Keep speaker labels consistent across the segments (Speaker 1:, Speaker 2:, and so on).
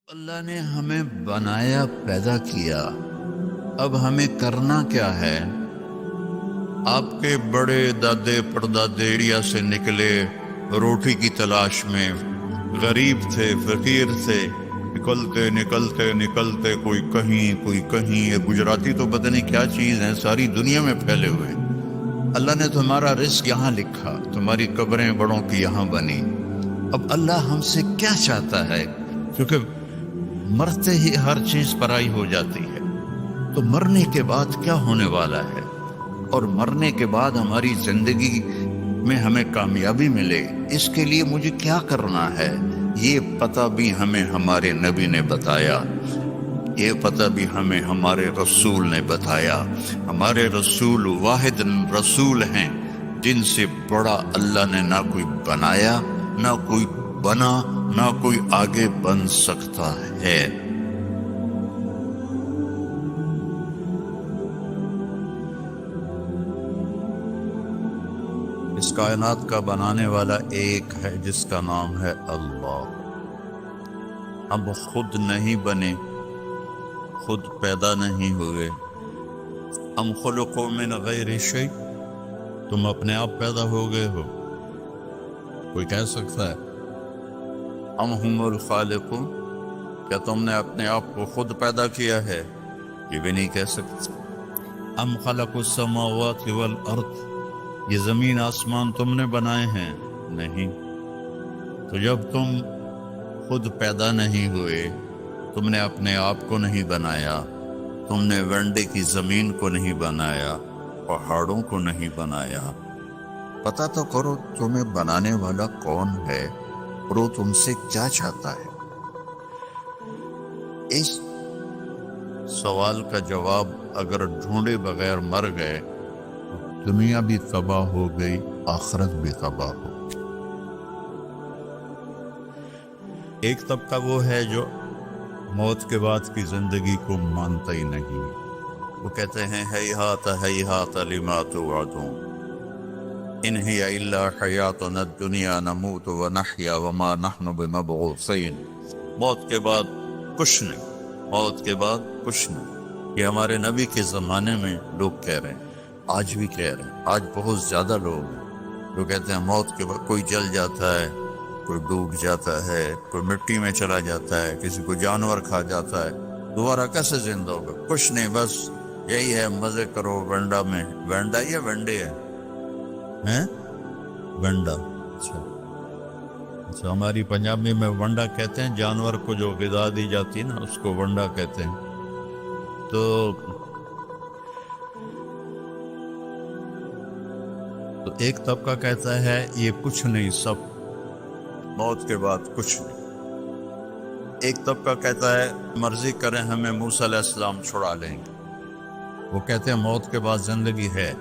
Speaker 1: اللہ نے ہمیں بنایا، پیدا کیا، اب ہمیں کرنا کیا ہے؟ آپ کے بڑے دادے پردادے انڈیا سے نکلے روٹی کی تلاش میں، غریب تھے، فقیر تھے، نکلتے نکلتے نکلتے کوئی کہیں یہ گجراتی تو پتہ نہیں کیا چیز ہے، ساری دنیا میں پھیلے ہوئے۔ اللہ نے تمہارا رزق یہاں لکھا، تمہاری قبریں بڑوں کی یہاں بنی۔ اب اللہ ہم سے کیا چاہتا ہے؟ کیونکہ مرتے ہی ہر چیز پرائی ہو جاتی ہے، تو مرنے کے بعد کیا ہونے والا ہے، اور مرنے کے بعد ہماری زندگی میں ہمیں کامیابی ملے، اس کے لیے مجھے کیا کرنا ہے؟ یہ پتہ بھی ہمیں ہمارے نبی نے بتایا، یہ پتہ بھی ہمیں ہمارے رسول نے بتایا۔ ہمارے رسول واحد رسول ہیں جن سے بڑا اللہ نے نہ کوئی بنایا، نہ کوئی بنا، نہ کوئی آگے بن سکتا ہے۔ اس کائنات کا بنانے والا ایک ہے جس کا نام ہے اللہ۔ ہم خود نہیں بنے، خود پیدا نہیں ہوئے۔ ام خلقوا من غیر شیء، تم اپنے آپ پیدا ہو گئے ہو؟ کوئی کہہ سکتا ہے؟ ام ہم الخالقون، کیا تم نے اپنے آپ کو خود پیدا کیا ہے؟ یہ بھی نہیں کہہ سکتے۔ ام خلقوا السماوات والارض، یہ زمین آسمان تم نے بنائے ہیں؟ نہیں۔ تو جب تم خود پیدا نہیں ہوئے، تم نے اپنے آپ کو نہیں بنایا، تم نے ونڈے کی زمین کو نہیں بنایا، پہاڑوں کو نہیں بنایا، پتہ تو کرو تمہیں بنانے والا کون ہے اور وہ تم سے کیا چاہتا ہے۔ اس سوال کا جواب اگر ڈھونڈے بغیر مر گئے، دنیا بھی تباہ ہو گئی، آخرت بھی تباہ ہو گئی۔ ایک طبقہ وہ ہے جو موت کے بعد کی زندگی کو مانتا ہی نہیں، وہ کہتے ہیں ہیہات ہیہات لما توعدون، ان ہی الا حیاتنا الدنیا نموت ونحیا وما نحن بمبعوثین۔ موت کے بعد کچھ نہیں، موت کے بعد کچھ نہیں۔ یہ ہمارے نبی کے زمانے میں لوگ کہہ رہے ہیں، آج بھی کہہ رہے ہیں، آج بہت زیادہ لوگ ہیں جو کہتے ہیں موت کے بعد کوئی جل جاتا ہے، کوئی ڈوب جاتا ہے، کوئی مٹی میں چلا جاتا ہے، کسی کو جانور کھا جاتا ہے، دوبارہ کیسے زندہ ہوگا؟ کچھ نہیں، بس یہی ہے، مزے کرو ونڈا میں۔ ونڈا یا ونڈے ہے؟ ونڈا، اچھا اچھا، ہماری پنجابی میں ونڈا کہتے ہیں، جانور کو جو غذا دی جاتی ہے نا اس کو ونڈا کہتے ہیں۔ تو ایک طبقہ کہتا ہے یہ کچھ نہیں، سب موت کے بعد کچھ نہیں۔ ایک طبقہ کہتا ہے مرضی کریں ہمیں موسیٰ علیہ السلام چھڑا لیں گے، وہ کہتے ہیں موت کے بعد زندگی ہے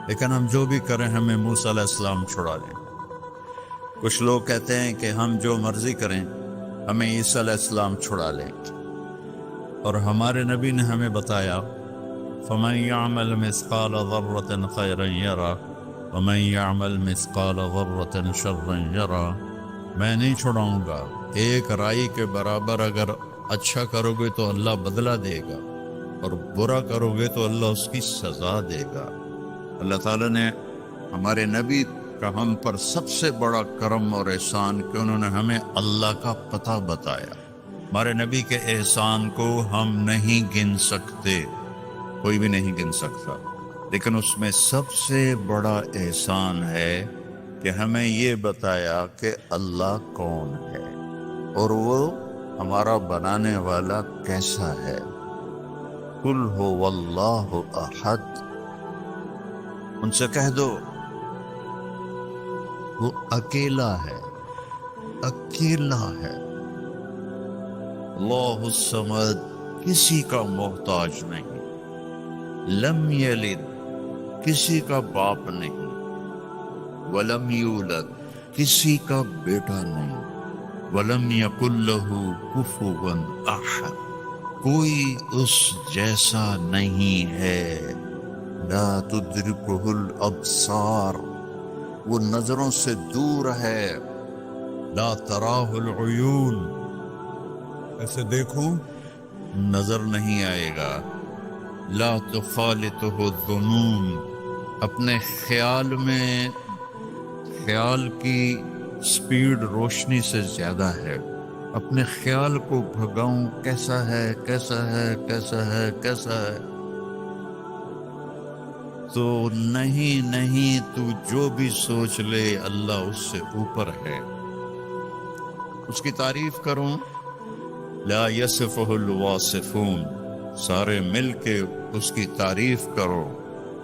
Speaker 1: لیکن ہم جو بھی کریں ہمیں موسیٰ علیہ السلام چھڑا لیں گے۔ کچھ لوگ کہتے ہیں کہ ہم جو مرضی کریں ہمیں عیسیٰ علیہ السلام چھڑا لیں گے، اور ہمارے نبی نے ہمیں بتایا فَمَن يَعْمَلْ مِثْقَالَ ذَرَّةٍ خَيْرًا يَرَهُ وَمَن يَعْمَلْ مِثْقَالَ ذَرَّةٍ شَرًّا يَرَهُ۔ میں نہیں چھڑاؤں گا، ایک رائی کے برابر اگر اچھا کرو گے تو اللہ بدلہ دے گا، اور برا کرو گے تو اللہ اس کی سزا دے گا۔ اللہ تعالیٰ نے ہمارے نبی کا ہم پر سب سے بڑا کرم اور احسان کہ انہوں نے ہمیں اللہ کا پتہ بتایا۔ ہمارے نبی کے احسان کو ہم نہیں گن سکتے، کوئی بھی نہیں گن سکتا، لیکن اس میں سب سے بڑا احسان ہے کہ ہمیں یہ بتایا کہ اللہ کون ہے اور وہ ہمارا بنانے والا کیسا ہے۔ قل هو اللہ احد، ان سے کہہ دو وہ اکیلا ہے، اکیلا ہے۔ اللہ الصمد، کسی کا محتاج نہیں، لم یلد، کسی کا باپ نہیں، ولم یولد، کسی کا بیٹا نہیں، ولم یکن لہ کفوا احد، کوئی اس جیسا نہیں ہے۔ لا تدرکہ الابصار، وہ نظروں سے دور ہے۔ لا تراہ العیون، ایسے دیکھوں نظر نہیں آئے گا. لا تخالطہ الظنون، اپنے خیال میں خیال کی سپیڈ روشنی سے زیادہ ہے. اپنے خیال کو بھگاؤں کیسا ہے کیسا ہے کیسا ہے کیسا ہے، تو نہیں نہیں، تو جو بھی سوچ لے اللہ اس سے اوپر ہے. اس کی تعریف کروں، لا یصفہ الواصفون، سارے مل کے اس کی تعریف کرو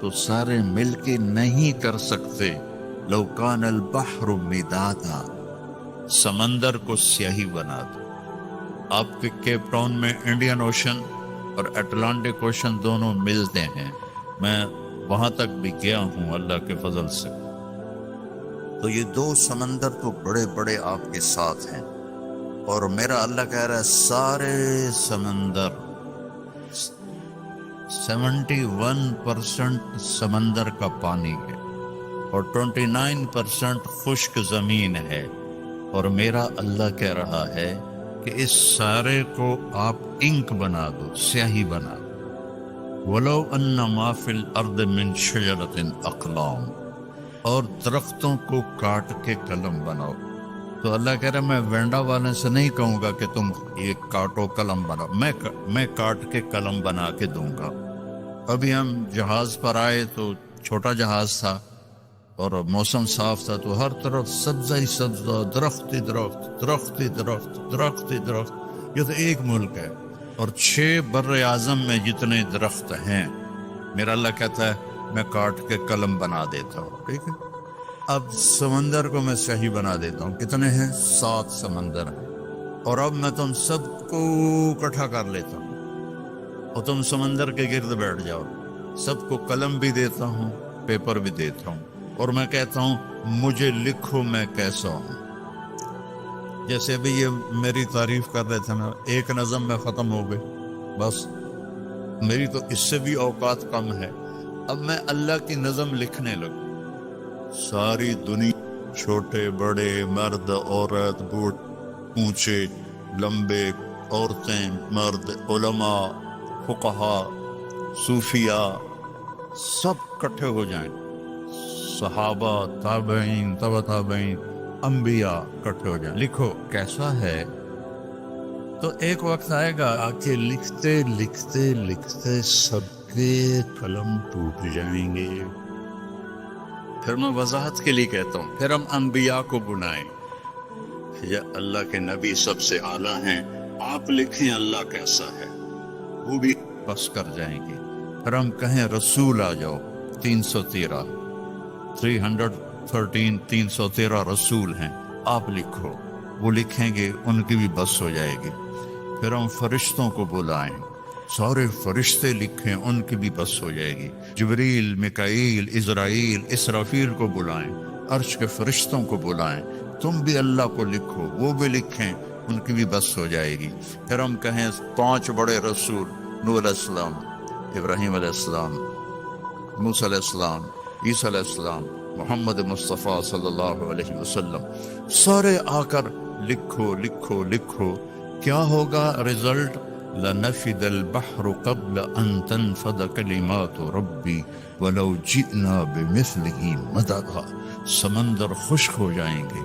Speaker 1: تو سارے مل کے نہیں کر سکتے. لو کان البحر مدادا، سمندر کو سیاہی بنا دو. آپ کے کیپ ٹاؤن میں انڈین اوشن اور اٹلانٹک اوشن دونوں ملتے ہیں، میں وہاں تک بھی گیا ہوں اللہ کے فضل سے. تو یہ دو سمندر تو بڑے بڑے آپ کے ساتھ ہیں، اور میرا اللہ کہہ رہا ہے سارے سمندر 71% سمندر کا پانی ہے اور 29% خشک زمین ہے. اور میرا اللہ کہہ رہا ہے کہ اس سارے کو آپ انک بنا دو، سیاہی بنا دو. وَلَوْ أَنَّ مَا فِي الْأَرْضِ مِنْ شَجَرَةٍ أَقْلَامٍ، اور درختوں کو کاٹ کے قلم بناؤ. تو اللہ کہہ رہا ہے میں وینڈا والے سے نہیں کہوں گا کہ تم یہ کاٹو قلم بناؤ، میں کاٹ کے قلم بنا کے دوں گا. ابھی ہم جہاز پر آئے تو چھوٹا جہاز تھا اور موسم صاف تھا، تو ہر طرف سبزہ ہی سبزہ، درخت ہی درخت، درخت ہی درخت، درخت ہی درخت. یہ تو ایک ملک ہے اور 6 بر اعظم میں جتنے درخت ہیں، میرا اللہ کہتا ہے میں کاٹ کے قلم بنا دیتا ہوں. ٹھیک ہے، اب سمندر کو میں صحیح بنا دیتا ہوں. کتنے ہیں؟ 7 سمندر ہیں. اور اب میں تم سب کو اکٹھا کر لیتا ہوں اور تم سمندر کے گرد بیٹھ جاؤ. سب کو قلم بھی دیتا ہوں، پیپر بھی دیتا ہوں، اور میں کہتا ہوں مجھے لکھو میں کیسا ہوں. جیسے ابھی یہ میری تعریف کر رہے تھے نا، ایک نظم میں ختم ہو گئی، بس میری تو اس سے بھی اوقات کم ہے. اب میں اللہ کی نظم لکھنے لگوں. ساری دنیا، چھوٹے بڑے، مرد عورت، بوڑھ اونچے لمبے، عورتیں مرد، علماء فقہا صوفیاء، سب کٹھے ہو جائیں. صحابہ، تابعین، تبع تابعین، انبیاء کٹھے ہو جائیں. لکھو کیسا ہے. تو ایک وقت آئے گا آ کے لکھتے لکھتے لکھتے سب کے قلم ٹوٹ جائیں گے. پھر میں وضاحت کے لیے کہتا ہوں، پھر ہم انبیاء کو بنائیں، یا اللہ کے نبی سب سے اعلیٰ ہیں، آپ لکھیں اللہ کیسا ہے، وہ بھی بس کر جائیں گے. پھر ہم کہیں رسول آ جاؤ، 313 313 رسول ہیں، آپ لکھو، وہ لکھیں گے، ان کی بھی بس ہو جائے گی. پھر ہم فرشتوں کو بلائیں، سارے فرشتے لکھیں، ان کی بھی بس ہو جائے گی. جبریل، میکائیل، عزرائیل، اسرافیل کو بلائیں، عرش کے فرشتوں کو بلائیں، تم بھی اللہ کو لکھو، وہ بھی لکھیں، ان کی بھی بس ہو جائے گی. پھر ہم کہیں 5 بڑے رسول، نوح علیہ السلام، ابراہیم علیہ السلام، موسیٰ علیہ السلام، عیسیٰ علیہ السلام، محمد مصطفیٰ صلی اللہ علیہ وسلم، سارے آ کر لکھو لکھو لکھو. کیا ہوگا رزلٹ؟ لَنَفِدَ الْبَحْرُ قَبْلَ أَن تَنْفَدَ كَلِمَاتُ رَبِّي وَلَوْ جِئْنَا بِمِثْلِهِ مَدَدًا. سمندر خشک ہو جائیں گے،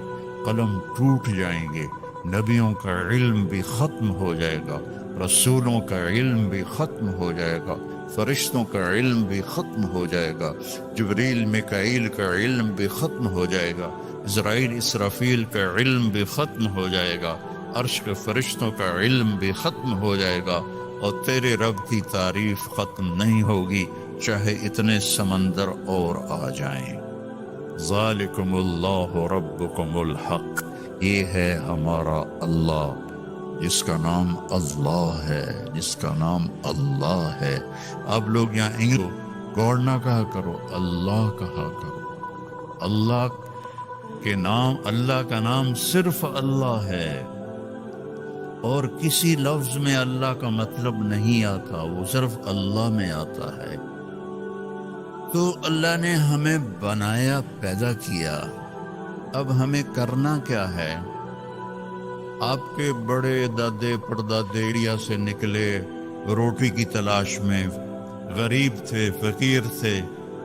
Speaker 1: قلم ٹوٹ جائیں گے، نبیوں کا علم بھی ختم ہو جائے گا، رسولوں کا علم بھی ختم ہو جائے گا، فرشتوں کا علم بھی ختم ہو جائے گا، جبریل میکائیل کا علم بھی ختم ہو جائے گا، عزرائیل اسرافیل کا علم بھی ختم ہو جائے گا، عرش کے فرشتوں کا علم بھی ختم ہو جائے گا، اور تیرے رب کی تعریف ختم نہیں ہوگی چاہے اتنے سمندر اور آ جائیں. ذالکم اللہ ربکم الحق، یہ ہے ہمارا اللہ جس کا نام اللہ ہے، جس کا نام اللہ ہے. اب لوگ یہاں انگلش گوڑ نہ کہا کرو، اللہ کہا کرو. اللہ کے نام، اللہ کا نام صرف اللہ ہے، اور کسی لفظ میں اللہ کا مطلب نہیں آتا، وہ صرف اللہ میں آتا ہے. تو اللہ نے ہمیں بنایا، پیدا کیا، اب ہمیں کرنا کیا ہے؟ آپ کے بڑے دادے پردادے انڈیا سے نکلے روٹی کی تلاش میں، غریب تھے، فقیر تھے،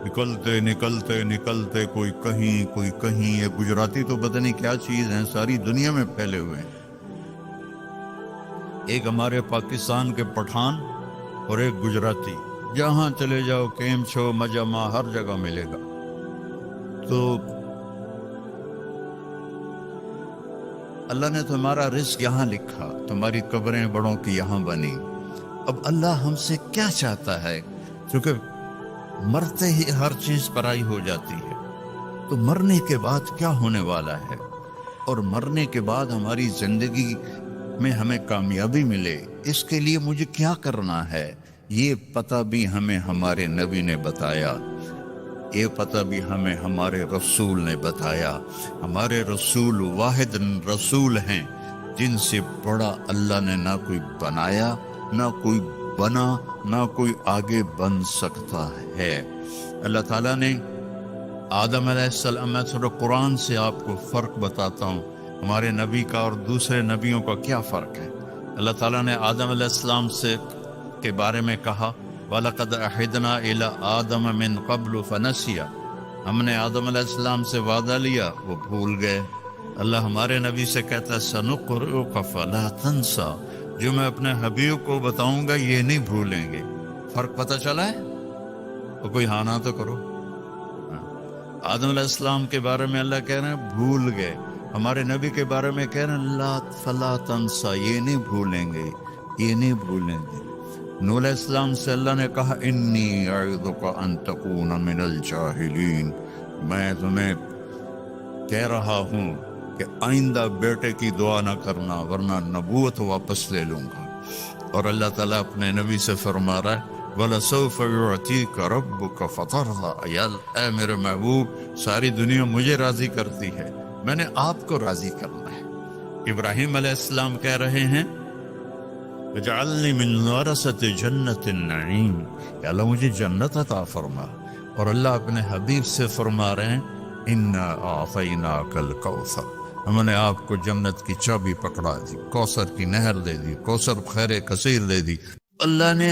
Speaker 1: نکلتے نکلتے نکلتے کوئی کہیں. یہ گجراتی تو پتہ نہیں کیا چیز ہیں، ساری دنیا میں پھیلے ہوئے ہیں. ایک ہمارے پاکستان کے پٹھان اور ایک گجراتی، جہاں چلے جاؤ کیم چھو مجمع ہر جگہ ملے گا. تو اللہ نے تمہارا رزق یہاں لکھا، تمہاری قبریں بڑوں کی یہاں بنی. اب اللہ ہم سے کیا چاہتا ہے؟ کیونکہ مرتے ہی ہر چیز پرائی ہو جاتی ہے، تو مرنے کے بعد کیا ہونے والا ہے، اور مرنے کے بعد ہماری زندگی میں ہمیں کامیابی ملے، اس کے لیے مجھے کیا کرنا ہے، یہ پتہ بھی ہمیں ہمارے نبی نے بتایا، یہ پتہ بھی ہمیں ہمارے رسول نے بتایا. ہمارے رسول واحد رسول ہیں جن سے بڑا اللہ نے نہ کوئی بنایا، نہ کوئی بنا، نہ کوئی آگے بن سکتا ہے. اللہ تعالیٰ نے آدم علیہ السلام، میں تھوڑا قرآن سے آپ کو فرق بتاتا ہوں، ہمارے نبی کا اور دوسرے نبیوں کا کیا فرق ہے. اللہ تعالیٰ نے آدم علیہ السلام سے کے بارے میں کہا وَلَقَدْ أَحِدْنَا إِلَىٰ آدَمَ مِن قَبْلُ فَنَسِيَ، ہم نے آدم علیہ السلام سے وعدہ لیا، وہ بھول گئے. اللہ ہمارے نبی سے کہتا ہے سَنُقْرِئُكَ فَلَا تَنْسَىٰ، جو میں اپنے حبیب کو بتاؤں گا یہ نہیں بھولیں گے. فرق پتہ چلا ہے؟ تو کوئی ہانا تو کرو. آدم علیہ السلام کے بارے میں اللہ کہہ رہے ہیں بھول گئے، ہمارے نبی کے بارے میں کہہ رہے ہیں لا فلا تنسا، یہ نہیں بھولیں گے، یہ نہیں بھولیں گے. نوح علیہ السلام سے اللہ نے کہا انی اعظک ان تکون من الجاہلین، میں تمہیں کہہ رہا ہوں کہ آئندہ بیٹے کی دعا نہ کرنا ورنہ نبوت واپس لے لوں گا. اور اللہ تعالیٰ اپنے نبی سے فرما رہا ہے وَلَسَوْفَ يُعْتِيكَ رَبُّكَ فَتَرْضَىٰ، اے میرے محبوب ساری دنیا مجھے راضی کرتی ہے، میں نے آپ کو راضی کرنا ہے. ابراہیم علیہ السلام کہہ رہے ہیں اجعلنی من ورثۃ جنت النعیم، کہ اللہ مجھے جنت عطا فرما. اور اللہ اپنے حبیب سے فرما رہے ہیں انا اعطیناک الکوثر، ہم نے آپ کو جنت کی چابی پکڑا دی، کوثر کی نہر دے دی، کوثر خیر کثیر دے دی. اللہ نے